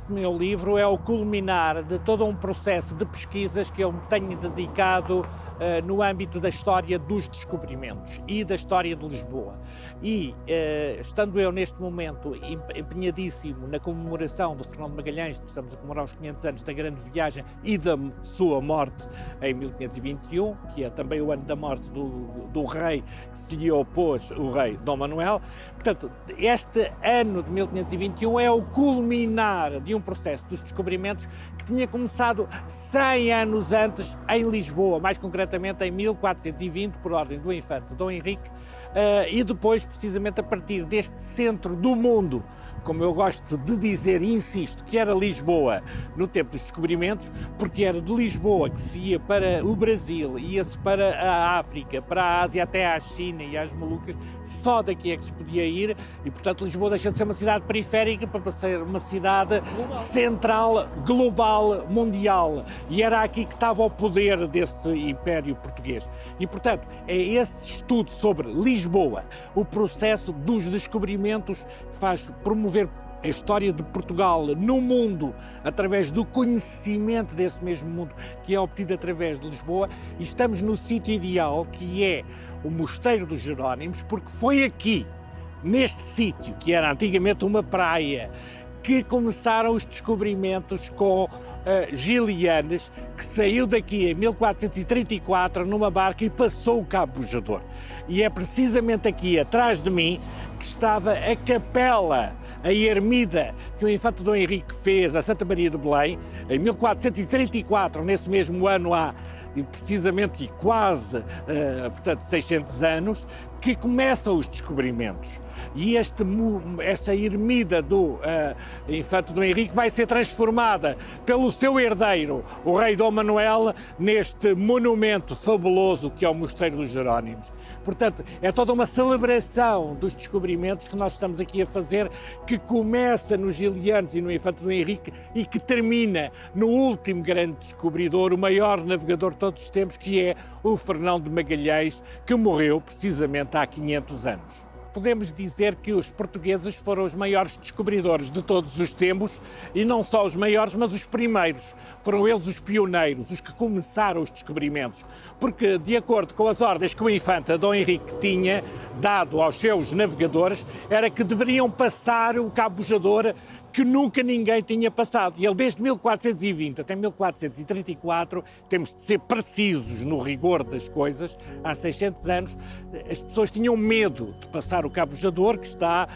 este meu livro é o culminar de todo um processo de pesquisas que eu me tenho dedicado no âmbito da história dos descobrimentos e da história de Lisboa. E, estando eu neste momento empenhadíssimo na comemoração de Fernão de Magalhães, que estamos a comemorar os 500 anos da grande viagem e da sua morte em 1521, que é também o ano da morte do rei que se lhe opôs, o rei Dom Manuel. Portanto, este ano de 1521 é o culminar de um processo dos descobrimentos que tinha começado 100 anos antes em Lisboa, mais concretamente em 1420, por ordem do infante Dom Henrique, e depois, precisamente a partir deste centro do mundo, como eu gosto de dizer e insisto, que era Lisboa no tempo dos descobrimentos, porque era de Lisboa que se ia para o Brasil, ia-se para a África, para a Ásia, até à China e às Molucas, só daqui é que se podia ir, e portanto Lisboa deixa de ser uma cidade periférica para ser uma cidade central, global, mundial, e era aqui que estava o poder desse Império Português. E portanto é esse estudo sobre Lisboa, o processo dos descobrimentos que faz promover a história de Portugal no mundo, através do conhecimento desse mesmo mundo que é obtido através de Lisboa, e estamos no sítio ideal, que é o Mosteiro dos Jerónimos, porque foi aqui, neste sítio, que era antigamente uma praia, que começaram os descobrimentos com Gilianes, que saiu daqui em 1434 numa barca e passou o Cabo Bojador. E é precisamente aqui, atrás de mim, que estava a capela, a ermida que o infante Dom Henrique fez a Santa Maria de Belém, em 1434, nesse mesmo ano há precisamente quase, portanto, 600 anos, que começam os descobrimentos. E esta ermida do infante Dom Henrique vai ser transformada pelo seu herdeiro, o rei Dom Manuel, neste monumento fabuloso que é o Mosteiro dos Jerónimos. Portanto, é toda uma celebração dos descobrimentos que nós estamos aqui a fazer, que começa nos Gilianos e no infante Dom Henrique e que termina no último grande descobridor, o maior navegador de todos os tempos, que é o Fernão de Magalhães, que morreu precisamente há 500 anos. Podemos dizer que os portugueses foram os maiores descobridores de todos os tempos, e não só os maiores, mas os primeiros. Foram eles os pioneiros, os que começaram os descobrimentos, porque, de acordo com as ordens que o infante Dom Henrique tinha dado aos seus navegadores, era que deveriam passar o Cabo Bojador, que nunca ninguém tinha passado. E ele, desde 1420 até 1434, temos de ser precisos no rigor das coisas, há 600 anos, as pessoas tinham medo de passar o Cabo Bojador, que está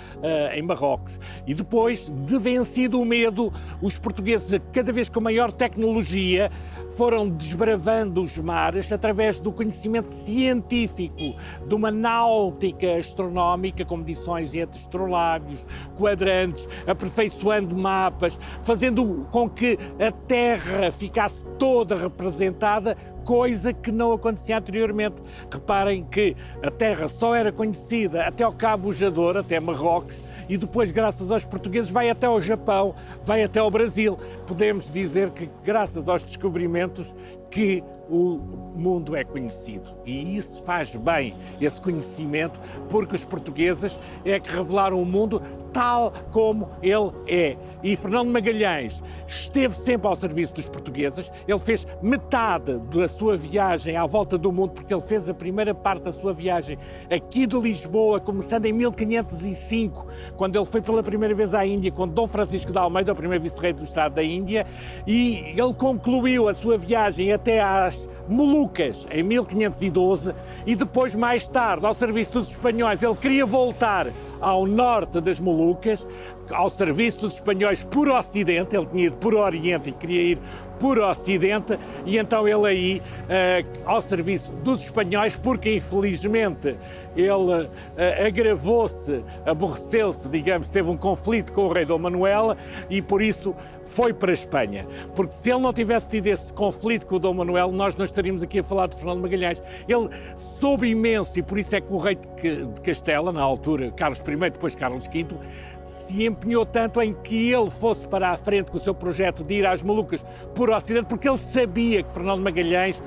em Marrocos. E depois, de vencido o medo, os portugueses, cada vez com maior tecnologia, foram desbravando os mares através do conhecimento científico, de uma náutica astronómica, com medições entre astrolábios, quadrantes, aperfeiçoando mapas, fazendo com que a Terra ficasse toda representada, coisa que não acontecia anteriormente. Reparem que a Terra só era conhecida até ao Cabo Bojador, até Marrocos, e depois, graças aos portugueses, vai até ao Japão, vai até ao Brasil. Podemos dizer que, graças aos descobrimentos, que o mundo é conhecido. E isso faz bem, esse conhecimento, porque os portugueses é que revelaram o mundo tal como ele é. E Fernão de Magalhães esteve sempre ao serviço dos portugueses. Ele fez metade da sua viagem à volta do mundo, porque ele fez a primeira parte da sua viagem aqui de Lisboa, começando em 1505, quando ele foi pela primeira vez à Índia com Dom Francisco de Almeida, o primeiro vice-rei do Estado da Índia, e ele concluiu a sua viagem até às Molucas, em 1512, e depois, mais tarde, ao serviço dos espanhóis. Ele queria voltar ao norte das Molucas, ao serviço dos espanhóis por Ocidente. Ele tinha ido por Oriente e queria ir por Ocidente, e então ele aí ao serviço dos espanhóis, porque infelizmente ele agravou-se, aborreceu-se, digamos, teve um conflito com o rei Dom Manuel e por isso foi para a Espanha. Porque se ele não tivesse tido esse conflito com o Dom Manuel, nós não estaríamos aqui a falar de Fernão de Magalhães. Ele soube imenso, e por isso é que o rei de Castela, na altura Carlos I, depois Carlos V, se empenhou tanto em que ele fosse para a frente com o seu projeto de ir às Molucas por Ocidente, porque ele sabia que Fernão de Magalhães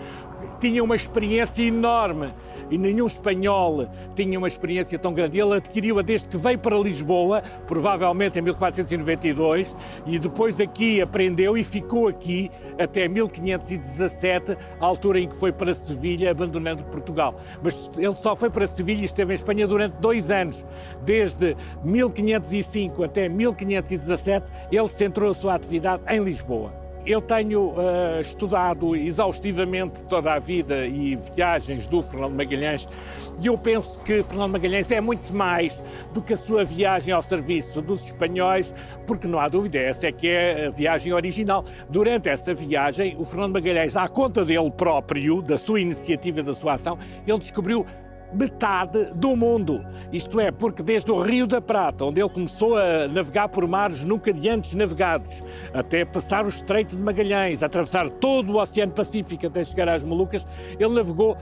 tinha uma experiência enorme e nenhum espanhol tinha uma experiência tão grande. Ele adquiriu-a desde que veio para Lisboa, provavelmente em 1492, e depois aqui aprendeu e ficou aqui até 1517, a altura em que foi para Sevilha, abandonando Portugal. Mas ele só foi para Sevilha e esteve em Espanha durante 2 anos. Desde 1505 até 1517, ele centrou a sua atividade em Lisboa. Eu tenho estudado exaustivamente toda a vida e viagens do Fernando Magalhães e eu penso que Fernando Magalhães é muito mais do que a sua viagem ao serviço dos espanhóis, porque não há dúvida, essa é que é a viagem original. Durante essa viagem, o Fernando Magalhães, à conta dele próprio, da sua iniciativa e da sua ação, ele descobriu metade do mundo. Isto é, porque desde o Rio da Prata, onde ele começou a navegar por mares nunca de antes navegados, até passar o Estreito de Magalhães, atravessar todo o Oceano Pacífico até chegar às Molucas, ele navegou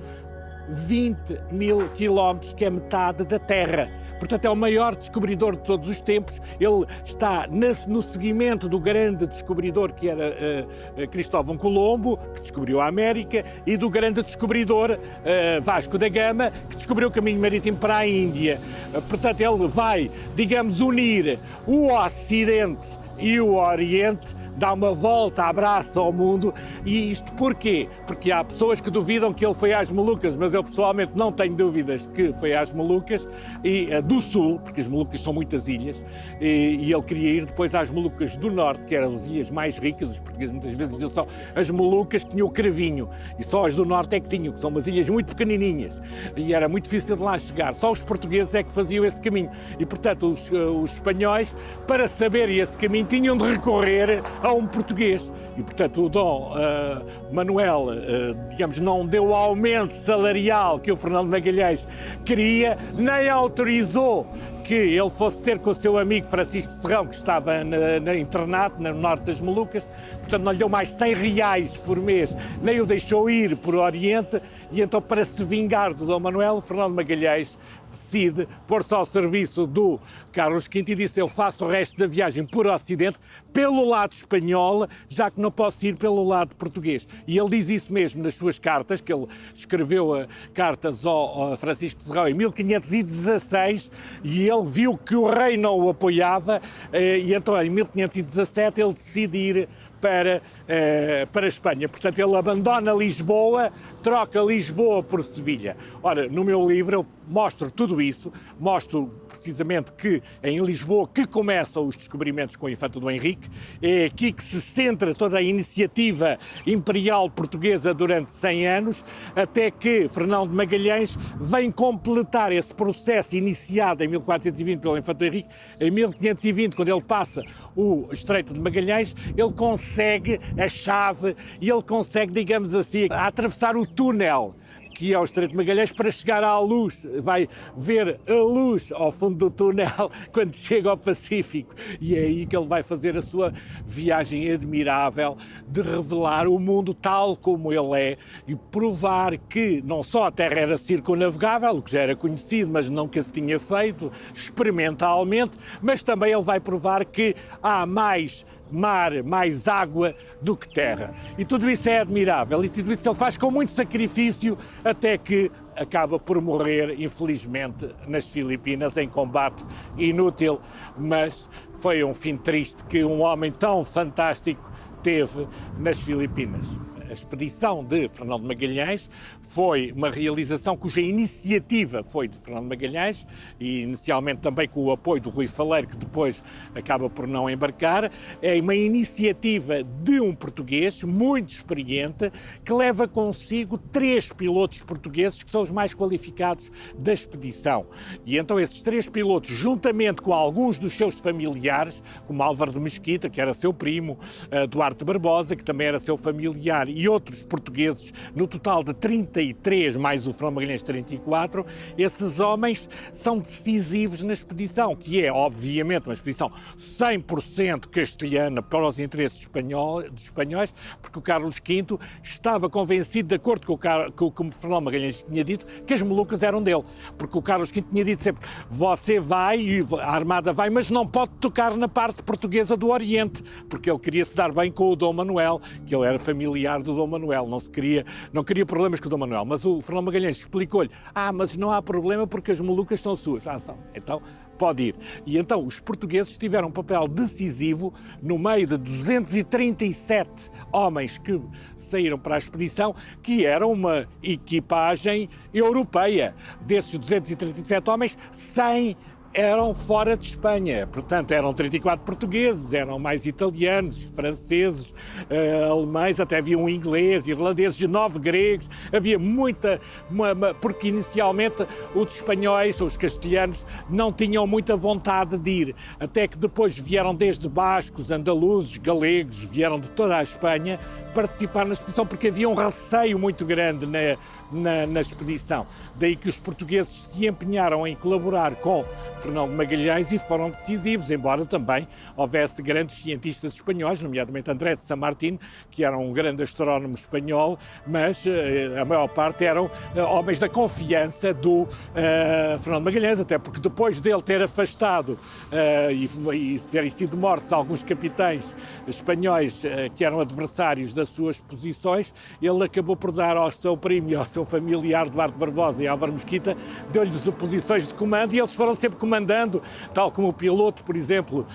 20.000 quilómetros, que é metade da Terra. Portanto, é o maior descobridor de todos os tempos. Ele está no seguimento do grande descobridor que era Cristóvão Colombo, que descobriu a América, e do grande descobridor Vasco da Gama, que descobriu o caminho marítimo para a Índia. Portanto, ele vai, digamos, unir o Ocidente e o Oriente, dá uma volta, abraça ao mundo. E isto porquê? Porque há pessoas que duvidam que ele foi às Molucas, mas eu pessoalmente não tenho dúvidas que foi às Molucas, e do Sul, porque as Molucas são muitas ilhas, e ele queria ir depois às Molucas do Norte, que eram as ilhas mais ricas. Os portugueses muitas vezes diziam só as Molucas tinham o cravinho, e só as do Norte é que tinham, que são umas ilhas muito pequenininhas, e era muito difícil de lá chegar. Só os portugueses é que faziam esse caminho, e portanto os espanhóis, para saberem esse caminho, tinham de recorrer a um português. E, portanto, o Dom Manuel, digamos, não deu o aumento salarial que o Fernando Magalhães queria, nem autorizou que ele fosse ter com o seu amigo Francisco Serrão, que estava na internato, no norte das Molucas. Portanto, não lhe deu mais 100 reais por mês, nem o deixou ir por Oriente. E então, para se vingar do Dom Manuel, o Fernando Magalhães decide pôr-se ao serviço do Carlos V e disse: eu faço o resto da viagem por Ocidente, pelo lado espanhol, já que não posso ir pelo lado português. E ele diz isso mesmo nas suas cartas, que ele escreveu cartas ao Francisco Serrão em 1516, e ele viu que o rei não o apoiava, e então em 1517 ele decide ir para a Espanha. Portanto, ele abandona Lisboa, troca Lisboa por Sevilha. Ora, no meu livro eu mostro tudo isso, mostro precisamente que é em Lisboa que começam os descobrimentos com o Infante Dom Henrique, é aqui que se centra toda a iniciativa imperial portuguesa durante 100 anos, até que Fernão de Magalhães vem completar esse processo iniciado em 1420 pelo Infante Dom Henrique. Em 1520, quando ele passa o Estreito de Magalhães, ele consegue a chave e ele consegue, digamos assim, atravessar o túnel que é o Estreito de Magalhães para chegar à luz. Vai ver a luz ao fundo do túnel quando chega ao Pacífico. E é aí que ele vai fazer a sua viagem admirável de revelar o mundo tal como ele é e provar que não só a Terra era circunnavegável, o que já era conhecido, mas nunca se tinha feito experimentalmente, mas também ele vai provar que há mais mar, mais água do que terra. E tudo isso é admirável, e tudo isso ele faz com muito sacrifício, até que acaba por morrer, infelizmente, nas Filipinas, em combate inútil, mas foi um fim triste que um homem tão fantástico teve nas Filipinas. A expedição de Fernão de Magalhães foi uma realização cuja iniciativa foi de Fernão de Magalhães e inicialmente também com o apoio do Rui Faleiro, que depois acaba por não embarcar. É uma iniciativa de um português muito experiente que leva consigo 3 pilotos portugueses que são os mais qualificados da expedição. E então esses 3 pilotos, juntamente com alguns dos seus familiares, como Álvaro de Mesquita, que era seu primo, Duarte Barbosa, que também era seu familiar, e outros portugueses, no total de 33, mais o Fernão Magalhães 34, esses homens são decisivos na expedição, que é, obviamente, uma expedição 100% castelhana para os interesses espanhóis, porque o Carlos V estava convencido, de acordo com o que o Fernão Magalhães tinha dito, que as Molucas eram dele, porque o Carlos V tinha dito sempre: você vai, e a Armada vai, mas não pode tocar na parte portuguesa do Oriente, porque ele queria se dar bem com o Dom Manuel, que ele era familiar do do Dom Manuel, não queria problemas com o Dom Manuel, mas o Fernão Magalhães explicou-lhe, mas não há problema porque as Molucas são suas. São. Então, pode ir. E então os portugueses tiveram um papel decisivo no meio de 237 homens que saíram para a expedição, que era uma equipagem europeia. Desses 237 homens, 100 eram fora de Espanha, portanto eram 34 portugueses, eram mais italianos, franceses, alemães, até havia um inglês, irlandeses, 9 gregos, havia muita, porque inicialmente os espanhóis, os castelhanos, não tinham muita vontade de ir, até que depois vieram desde bascos, andaluzes, galegos, vieram de toda a Espanha participar na expedição, porque havia um receio muito grande na expedição. Daí que os portugueses se empenharam em colaborar com Fernão de Magalhães e foram decisivos, embora também houvesse grandes cientistas espanhóis, nomeadamente André de San Martín, que era um grande astrónomo espanhol, mas a maior parte eram homens da confiança do Fernão de Magalhães, até porque depois dele ter afastado e terem sido mortos alguns capitães espanhóis que eram adversários das suas posições, ele acabou por dar ao seu primo e ao seu familiar Duarte Barbosa e Álvaro Mesquita, deu-lhes posições de comando e eles foram sempre comandando, tal como o piloto, por exemplo,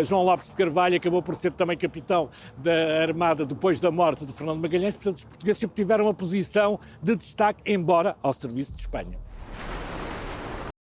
João Lopes de Carvalho, acabou por ser também capitão da Armada depois da morte de Fernão de Magalhães. Portanto, os portugueses sempre tiveram uma posição de destaque, embora ao serviço de Espanha.